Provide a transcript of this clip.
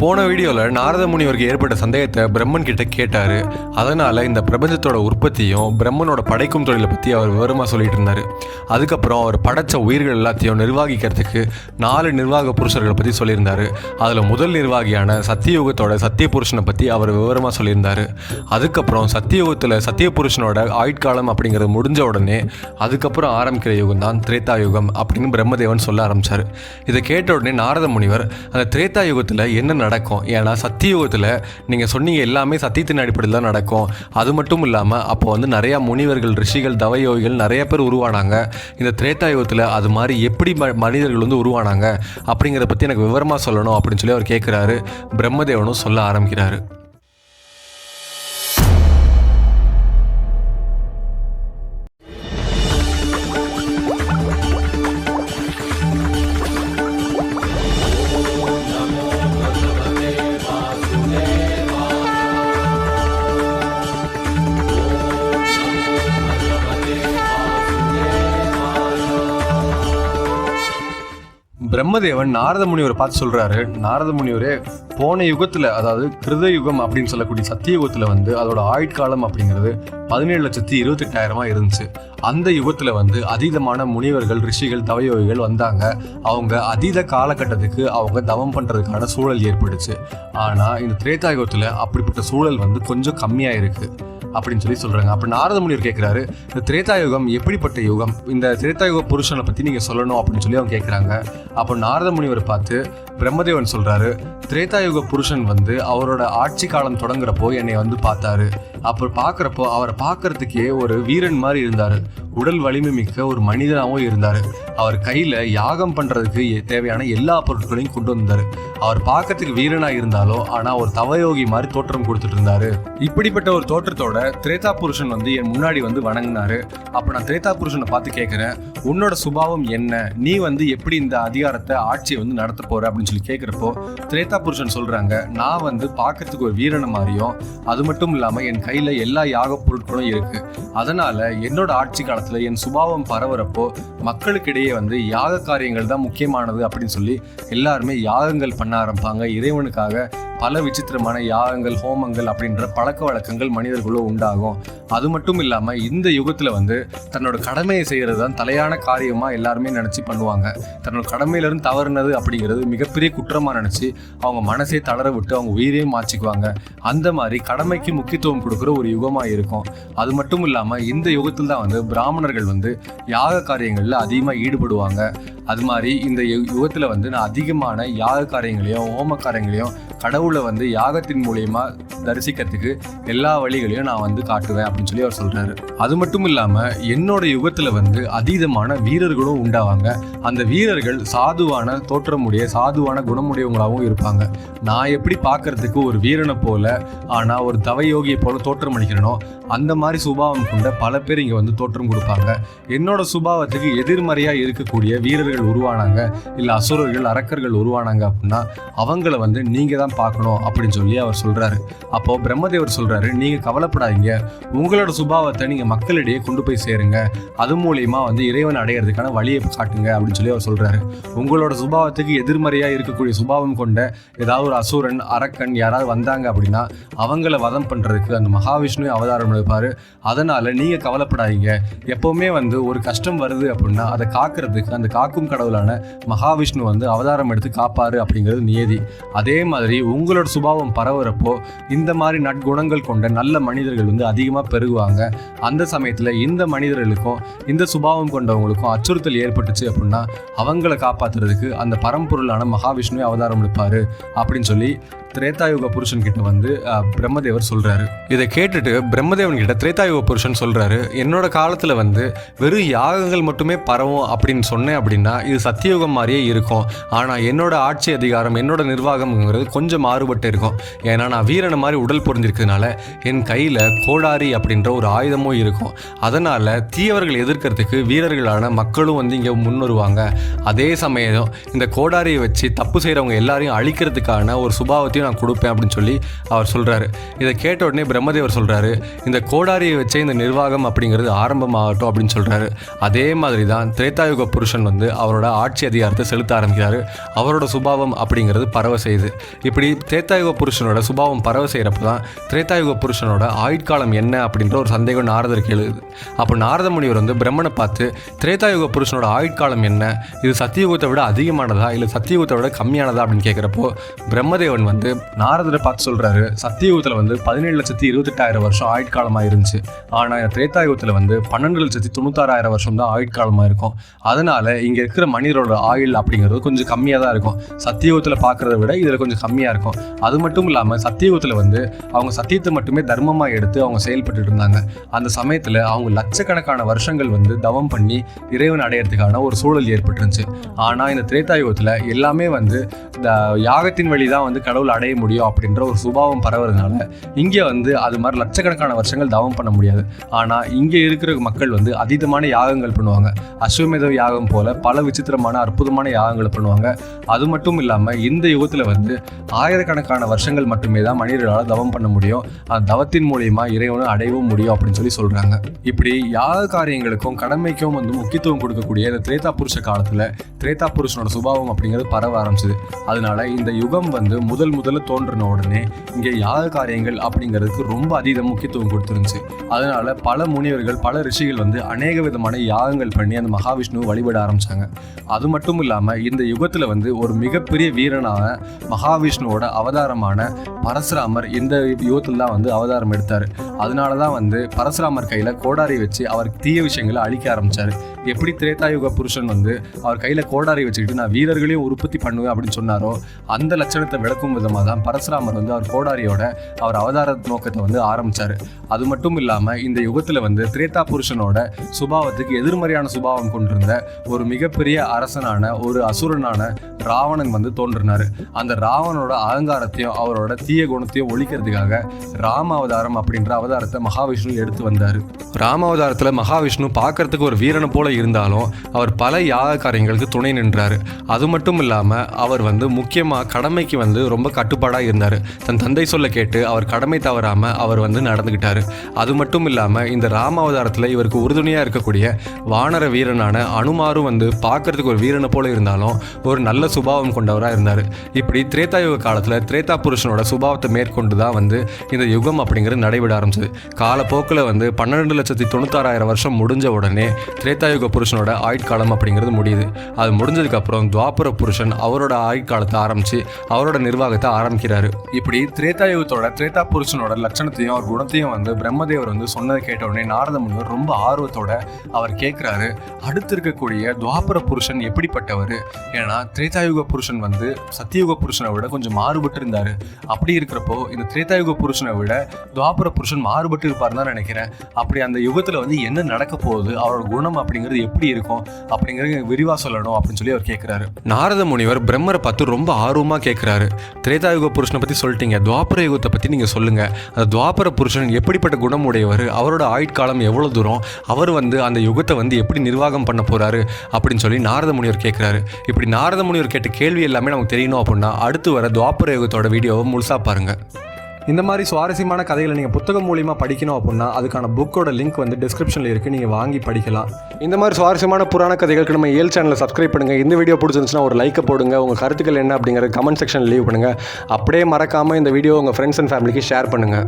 போன வீடியோவில் நாரத முனிவருக்கு ஏற்பட்ட சந்தேகத்தை பிரம்மன் கிட்ட கேட்டார். அதனால் இந்த பிரபஞ்சத்தோட உற்பத்தியும் பிரம்மனோட படைக்கும் தொழிலை பற்றி அவர் விவரமாக சொல்லிட்டு இருந்தார். அதுக்கப்புறம் அவர் படைத்த உயிர்கள் எல்லாத்தையும் நிர்வகிக்கிறதுக்கு 4 நிர்வாக புருஷர்களை பற்றி சொல்லியிருந்தார். அதில் முதல் நிர்வாகியான சத்தியுகத்தோட சத்திய புருஷனை பற்றி அவர் விவரமாக சொல்லியிருந்தார். அதுக்கப்புறம் சத்தியுகத்தில் சத்திய புருஷனோட ஆயுட்காலம் அப்படிங்கிறது முடிஞ்ச உடனே அதுக்கப்புறம் ஆரம்பிக்கிற யுகம் தான் திரேதா யுகம் அப்படின்னு பிரம்மதேவன் சொல்ல ஆரம்பித்தார். இதை கேட்ட உடனே நாரத முனிவர் அந்த திரேதா யுகத்தில் என்ன நடக்கும், ஏன்னா சத்தியுகத்தில் நீங்கள் சொன்னீங்க எல்லாமே சத்தியத்தின் அடிப்படையில் தான் நடக்கும், அது மட்டும் இல்லாமல் அப்போ நிறையா முனிவர்கள், ரிஷிகள், தவயோகிகள் நிறைய பேர் உருவானாங்க. இந்த திரேதா யுகத்தில் அது மாதிரி எப்படி மனிதர்கள் உருவானாங்க அப்படிங்கிறத பற்றி எனக்கு விவரமாக சொல்லணும் அப்படின்னு சொல்லி அவர் கேட்குறாரு. பிரம்மதேவனும் சொல்ல ஆரம்பிக்கிறாரு. பிரம்மதேவன் நாரத முனிவரை பார்த்து சொல்றாரு, நாரத முனிவரே, போன யுகத்துல, அதாவது கிருத யுகம் அப்படின்னு சொல்லக்கூடிய சத்திய யுகத்துல அதோட ஆயுட்காலம் அப்படிங்கிறது 17,28,000 இருந்துச்சு. அந்த யுகத்துல அதீதமான முனிவர்கள், ரிஷிகள், தவயோகிகள் வந்தாங்க. அவங்க அதீத காலகட்டத்துக்கு அவங்க தவம் பண்றதுக்கான சூழல் ஏற்பட்டுச்சு. ஆனா இந்த திரேதா யுகத்துல அப்படிப்பட்ட சூழல் கொஞ்சம் கம்மியா இருக்கு அப்படின்னு சொல்லி சொல்றாங்க. அப்ப நாரத முனிவர் கேட்கிறாரு, இந்த திரேதா யுகம் எப்படிப்பட்ட யுகம், இந்த திரேதா யுக புருஷனை பத்தி நீங்க சொல்லணும் அப்படின்னு சொல்லி அவங்க கேட்கிறாங்க. அப்போ நாரத முனிவரை பார்த்து பிரம்மதேவன் சொல்றாரு, திரேதா யுக புருஷன் அவரோட ஆட்சி காலம் தொடங்குறப்போ என்னை பார்த்தாரு. அப்புறம் பார்க்குறப்போ அவரை பார்க்கறதுக்கே ஒரு வீரன் மாதிரி இருந்தார். உடல் வலிமை மிக்க ஒரு மனிதனாகவும் இருந்தார். அவர் கையில் யாகம் பண்ணுறதுக்கு தேவையான எல்லா பொருட்களையும் கொண்டு வந்தார். அவர் பார்க்கறதுக்கு வீரனாக இருந்தாலும் ஆனால் ஒரு தவயோகி மாதிரி தோற்றம் கொடுத்துட்டு இருந்தார். இப்படிப்பட்ட ஒரு தோற்றத்தோட திரேதா புருஷன் என் முன்னாடி வணங்கினாரு. அப்போ நான் திரேதா புருஷனை பார்த்து கேட்குறேன், உன்னோட சுபாவம் என்ன, நீ எப்படி இந்த அதிகாரத்தை, ஆட்சியை நடத்த போற அப்படின்னு சொல்லி கேட்குறப்போ திரேதா புருஷன் சொல்றாங்க, நான் பார்க்கறதுக்கு ஒரு வீரனை மாதிரியும், அது மட்டும் இல்லாமல் என் கையில் எல்லா யாக பொருட்களும் இருக்கு. அதனால என்னோட ஆட்சி காலத்துல என் சுபாவம் பரவுறப்போ மக்களுக்கிடையே யாக காரியங்கள் தான் முக்கியமானது அப்படின்னு சொல்லி எல்லாருமே யாகங்கள் பண்ண ஆரம்பிப்பாங்க. இறைவனுக்காக பல விசித்திரமான யாகங்கள், ஹோமங்கள் அப்படின்ற பழக்க வழக்கங்கள் மனிதர்களும் உண்டாகும். அது மட்டும் இல்லாமல் இந்த யுகத்தில் தன்னோட கடமையை செய்கிறது தான் தலையான காரியமாக எல்லாருமே நினச்சி பண்ணுவாங்க. தன்னோட கடமையிலிருந்து தவறுனது அப்படிங்கிறது மிகப்பெரிய குற்றமாக நினச்சி அவங்க மனசே தளர விட்டு அவங்க உயிரையும் மாற்றிக்குவாங்க. அந்த மாதிரி கடமைக்கு முக்கியத்துவம் கொடுக்குற ஒரு யுகமாக இருக்கும். அது மட்டும் இல்லாமல் இந்த யுகத்தில் தான் பிராமணர்கள் யாக காரியங்களில் அதிகமாக ஈடுபடுவாங்க. அது மாதிரி இந்த யுகத்தில் நான் அதிகமான யாக காரியங்களையும் ஹோம காரியங்களையும் கடவுளை யாகத்தின் மூலியமா தரிசிக்கிறதுக்கு எல்லா வழிகளையும் நான் காட்டுவேன் அப்படின்னு சொல்லி அவர் சொல்றாரு. அது மட்டும் இல்லாம என்னோட யுகத்துல அதீதமான வீரர்களும் உண்டாவாங்க. அந்த வீரர்கள் சாதுவான தோற்றமுடைய, சாதுவான குணமுடையவங்களாகவும் இருப்பாங்க. நான் எப்படி பார்க்கறதுக்கு ஒரு வீரனை போல ஆனா ஒரு தவயோகியை போல தோற்றம் அளிக்கிறனோ அந்த மாதிரி சுபாவம் கொண்ட பல பேர் இங்க தோற்றம் கொடுப்பாங்க. என்னோட சுபாவத்துக்கு எதிர்மறையா இருக்கக்கூடிய வீரர்கள் உருவானாங்க, இல்ல அசுரர்கள், அரக்கர்கள் உருவானாங்க அப்படின்னா அவங்கள நீங்க தான் பார்க்கணும் அப்படின்னு சொல்லி அவர் சொல்றாரு. அப்போ பிரம்மதேவர் சொல்றாரு, நீங்க கவலைப்படாதீங்க, உங்களோட சுபாவத்தை நீங்க மக்களிடையே கொண்டு போய் சேருங்க, அது மூலியமா இறைவன் அடையிறதுக்கான வழியை காட்டுங்க அப்படின்னு சொல்லி அவர் சொல்றாரு. உங்களோட சுபாவத்துக்கு எதிர்மறையா இருக்கக்கூடிய சுபாவம் கொண்ட ஏதாவது ஒரு அசுரன், அரக்கன் யாராவது வந்தாங்க அப்படின்னா அவங்கள வதம் பண்றதுக்கு அந்த மகாவிஷ்ணு அவதாரம் எடுப்பாரு. அதனால நீங்க கவலைப்படாதீங்க. எப்பவுமே ஒரு கஷ்டம் வருது அப்படின்னா அதை காக்கிறதுக்கு அந்த காக்கும் கடவுளான மகாவிஷ்ணு அவதாரம் எடுத்து காப்பாரு அப்படிங்கிறது நியதி. அதே மாதிரி உங்களோட சுபாவம் பரவுறப்போ இந்த மாதிரி நற்குணங்கள் கொண்ட நல்ல மனிதர்கள் அதிகமாக பெருகுவாங்க. அந்த சமயத்தில் இந்த மனிதர்களுக்கும் இந்த சுபாவம் கொண்டவங்களுக்கும் அச்சுறுத்தல் ஏற்பட்டுச்சு அப்படின்னா அவங்களை காப்பாற்றுறதுக்கு அந்த பரம்பொருளான மகாவிஷ்ணுவை அவதாரம் எடுப்பாரு அப்படின்னு சொல்லி திரேதாயுக புருஷன் கிட்ட பிரம்மதேவர் சொல்றாரு. இதை கேட்டுட்டு பிரம்மதேவன் கிட்ட திரேதாயுக புருஷன் சொல்றாரு, என்னோட காலத்துல வெறும் யாகங்கள் மட்டுமே பரவும் அப்படின்னு சொன்னேன் அப்படின்னா இது சத்தியுகம் மாதிரியே இருக்கும். ஆனா என்னோட ஆட்சி அதிகாரம், என்னோட நிர்வாகம்ங்கிறது கொஞ்சம் மாறுபட்டு இருக்கும். ஏன்னா நான் வீரனை மாதிரி உடல் பொருந்திருக்கிறதுனால என் கையில கோடாரி அப்படின்ற ஒரு ஆயுதமும் இருக்கும். அதனால தீயவர்கள் எதிர்க்கிறதுக்கு வீரர்களான மக்களும் இங்க முன் வருவாங்க. அதே சமயம் இந்த கோடாரியை வச்சு தப்பு செய்யறவங்க எல்லாரையும் அழிக்கிறதுக்கான ஒரு சுபாவத்தையும் எல்லாத்தையும் நான் கொடுப்பேன் அப்படின்னு சொல்லி அவர் சொல்கிறாரு. இதை கேட்ட உடனே பிரம்மதேவர் சொல்கிறாரு, இந்த கோடாரியை வச்சே இந்த நிர்வாகம் அப்படிங்கிறது ஆரம்பமாகட்டும் அப்படின்னு சொல்கிறாரு. அதே மாதிரி தான் திரேதாயுக புருஷன் வந்து அவரோட ஆட்சி அதிகாரத்தை செலுத்த ஆரம்பிக்கிறாரு. அவரோட சுபாவம் அப்படிங்கிறது பரவ செய்யுது. இப்படி திரேதாயுக புருஷனோட சுபாவம் பரவ செய்கிறப்ப தான் திரேதாயுக புருஷனோட ஆயுட்காலம் என்ன அப்படின்ற ஒரு சந்தேகம் நாரதருக்கு எழுது. அப்போ நாரத முனிவர் வந்து பிரம்மனை பார்த்து, திரேதாயுக புருஷனோட ஆயுட்காலம் என்ன, இது சத்தியுகத்தை விட அதிகமானதா இல்லை சத்தியுகத்தை விட கம்மியானதா அப்படின்னு கேட்குறப்போ பிரம்மதேவன் வந்து நாரதரை பார்த்து சொல்கிறாரு, சத்தியுகத்தில் வந்து 17,28,000 வருஷம் ஆயுட்காலமாக இருந்துச்சு. ஆனால் திரேதாயுகத்தில் வந்து 12,96,000 வருஷம் தான் ஆயுட்காலமாக இருக்கும். அதனால் இங்கே இருக்கிற மனிதரோட ஆயுள் அப்படிங்கிறது கொஞ்சம் கம்மியாக தான் இருக்கும். சத்தியுகத்தில் பார்க்குறத விட இதில் கொஞ்சம் கம்மியாக இருக்கும். அது மட்டும் இல்லாமல் சத்தியுகத்தில் வந்து அவங்க சத்தியத்தை மட்டுமே தர்மமாக எடுத்து அவங்க செயல்பட்டு இருந்தாங்க. அந்த சமயத்தில் அவங்க லட்சக்கணக்கான வருஷங்கள் வந்து தவம் பண்ணி இறைவன் அடையிறதுக்கான ஒரு சூழல் ஏற்பட்டுருந்துச்சு. ஆனால் இந்த திரேதாயுகத்தில் எல்லாமே வந்து இந்த யாகத்தின் வழி தான் வந்து கடவுள் அடைய முடியும் அப்படின்ற ஒரு சுபாவம் பரவுறதுனால இங்கே வந்து அது மாதிரி லட்சக்கணக்கான வருஷங்கள் தவம் பண்ண முடியாது. ஆனால் இங்கே இருக்கிற மக்கள் வந்து அதீதமான யாகங்கள் பண்ணுவாங்க. அஸ்வமேத யாகம் போல பல விசித்திரமான அற்புதமான யாகங்களை பண்ணுவாங்க. அது மட்டும் இல்லாமல் இந்த யுகத்தில் வந்து ஆயிரக்கணக்கான வருஷங்கள் மட்டுமே தான் மனிதர்களால் தவம் பண்ண முடியும். அந்த தவத்தின் மூலியமா இறைவனை அடையவும் முடியும் அப்படின்னு சொல்லி சொல்றாங்க. இப்படி யாக காரியங்களுக்கும் கடமைக்கும் வந்து முக்கியத்துவம் கொடுக்கக்கூடிய இந்த திரேதா புருஷ காலத்துல திரேதா புருஷனோட சுபாவம் அப்படிங்கிறது பரவ ஆரம்பிச்சது. அதனால இந்த யுகம் வந்து முதல்ல தோன்றின உடனே இங்கே யாக காரியங்கள் அப்படிங்கிறதுக்கு ரொம்ப அதீத முக்கியத்துவம் கொடுத்துருந்துச்சு. அதனால பல முனிவர்கள் பல ரிஷிகள் வந்து அநேக விதமான யாகங்கள் பண்ணி அந்த மகாவிஷ்ணுவை வழிபட ஆரம்பிச்சாங்க. அது மட்டும் இல்லாம இந்த யுகத்துல வந்து ஒரு மிகப்பெரிய வீரனான மகாவிஷ்ணுவோட அவதாரமான பரசுராமர் இந்த யுகத்துல தான் வந்து அவதாரம் எடுத்தாரு. அதனாலதான் வந்து பரசுராமர் கையில கோடாரி வச்சு அவர் தீய விஷயங்களை அழிக்க ஆரம்பிச்சாரு. எப்படி திரேதாயுக புருஷன் வந்து அவர் கையில கோடாரி வச்சுக்கிட்டு நான் வீரர்களையும் உற்பத்தி பண்ணுவேன் அப்படின்னு சொன்னாரோ அந்த லட்சணத்தை விளக்கும் விதமாக தான் பரசுராமர் வந்து அவர் கோடாரியோட அவர் அவதார நோக்கத்தை வந்து ஆரம்பிச்சாரு. அது மட்டும் இல்லாம இந்த யுகத்துல வந்து திரேதா புருஷனோட சுபாவத்துக்கு எதிர்மறையான சுபாவம் கொண்டிருந்த ஒரு மிகப்பெரிய அரசனான ஒரு அசுரனான ராவணன் வந்து தோன்றினாரு. அந்த ராவனோட அகங்காரத்தையும் அவரோட தீய குணத்தையும் ஒழிக்கிறதுக்காக ராம அவதாரம் அப்படின்ற அவதாரத்தை மகாவிஷ்ணு எடுத்து வந்தாரு. ராம அவதாரத்துல மகாவிஷ்ணு பார்க்கறதுக்கு ஒரு வீரனை போல இருந்தாலும் அவர் பல யாக காரியங்களுக்கு துணை நின்றாரு. அது மட்டும் இல்லாம அவர் வந்து முக்கியமா கடமைக்கு வந்து ரொம்ப கட்டுப்பாடா இருந்தாரு. தன் தந்தை சொல்ல கேட்டு அவர் கடமை தவறாம அவர் வந்து நடந்துகிட்டாரு. அது மட்டும் இல்லாம இந்த ராம அவதாரத்துல இவருக்கு உறுதுணையா இருக்கக்கூடிய வானர வீரனான அனுமாரும் வந்து பார்க்கறதுக்கு ஒரு வீரனை போல இருந்தாலும் ஒரு நல்ல சுபாவம் கொண்டவரா இருந்தாரு. இப்படி திரேதாயுக காலத்துல திரேதா புருஷனோட சுபாவத்தை மேற்கொண்டு தான் வந்து இந்த யுகம் அப்படிங்கிறது நடைபெற ஆரம்பிச்சது. காலப்போக்கில் வந்து 12,96,000 வருஷம் முடிஞ்ச உடனே திரேதாயுக புருஷனோட ஆயுட்காலம் அப்படிங்கிறது முடியுது. அது முடிஞ்சதுக்கு அப்புறம் துவாபர புருஷன் அவரோட ஆயுட்காலத்தை ஆரம்பிச்சு அவரோட நிர்வாகத்தை ஆரம்பிக்கிறாரு. இப்படி திரேதாயுகத்தோட திரேதா புருஷனோட லட்சணத்தையும் அவர் குணத்தையும் வந்து பிரம்மதேவர் வந்து சொன்னதை கேட்ட உடனே நாரத முனிவர் ரொம்ப ஆர்வத்தோட அவர் கேட்கிறாரு, அடுத்து இருக்கக்கூடிய துவாபர புருஷன் எப்படிப்பட்டவர்? ஏன்னா திரேதாயுக புருஷன் வந்து சத்தியுக புருஷனை விட கொஞ்சம் மாறுபட்டு இருந்தாரு. அப்படி இருக்கிறப்போ இந்த திரேதாயுக புருஷனை விட துவாபர புருஷன் மாறுபட்டு இருப்பாருன்னு தான் நினைக்கிறேன். அப்படி அந்த யுகத்துல வந்து என்ன நடக்க போகுது, அவரோட குணம் அப்படிங்கிறது எப்படி இருக்கும் அப்படிங்கிறது விரிவா சொல்லணும் அப்படின்னு சொல்லி அவர் கேட்கிறாரு. நாரத முனிவர் பிரம்மரை பார்த்து ரொம்ப ஆர்வமா கேட்கிறாரு, திரேதாயுக புருஷனை பத்தி சொல்லிட்டீங்க, துவாபர யுகத்தை பத்தி நீங்க சொல்லுங்க. அந்த துவாபர புருஷன் எப்படிப்பட்ட குணம் உடையவர், அவரோட ஆயுட்காலம் எவ்வளவு தூரம், அவர் வந்து அந்த யுகத்தை வந்து எப்படி நிர்வாகம் பண்ண போறாரு அப்படின்னு சொல்லி நாரத முனிவர் கேட்கிறாரு. இப்படி நாரத முனிவர் கேட்ட கேள்வி எல்லாமே நமக்கு தெரியணும் அப்படின்னா அடுத்து வர துவாபர யுகத்தோட வீடியோவை முழுசா பாருங்க. இந்த மாதிரி சுவாரஸ்யமான கதைகளை நீங்கள் புத்தகம் மூலியமாக படிக்கணும் அப்படின்னா அதுக்கான புக்கோட லிங்க் வந்து டிஸ்கிரிப்ஷனில் இருக்குது, நீங்கள் வாங்கி படிக்கலாம். இந்த மாதிரி சுவாரஸ்யமான புராண கதைகளுக்கு நம்ம ஏல் சேனலை சப்ஸ்கிரைப் பண்ணுங்கள். இந்த வீடியோ பிடிச்சிருந்துச்சுன்னா ஒரு லைக்கை போடுங்க. உங்கள் கருத்துக்கள் என்ன அப்படிங்கிற கமெண்ட் செக்ஷனில் லீவ் பண்ணுங்கள். அப்படியே மறக்காமல் இந்த வீடியோ உங்கள் ஃப்ரெண்ட்ஸ் அண்ட் ஃபேமிலிக்கு ஷேர் பண்ணுங்கள்.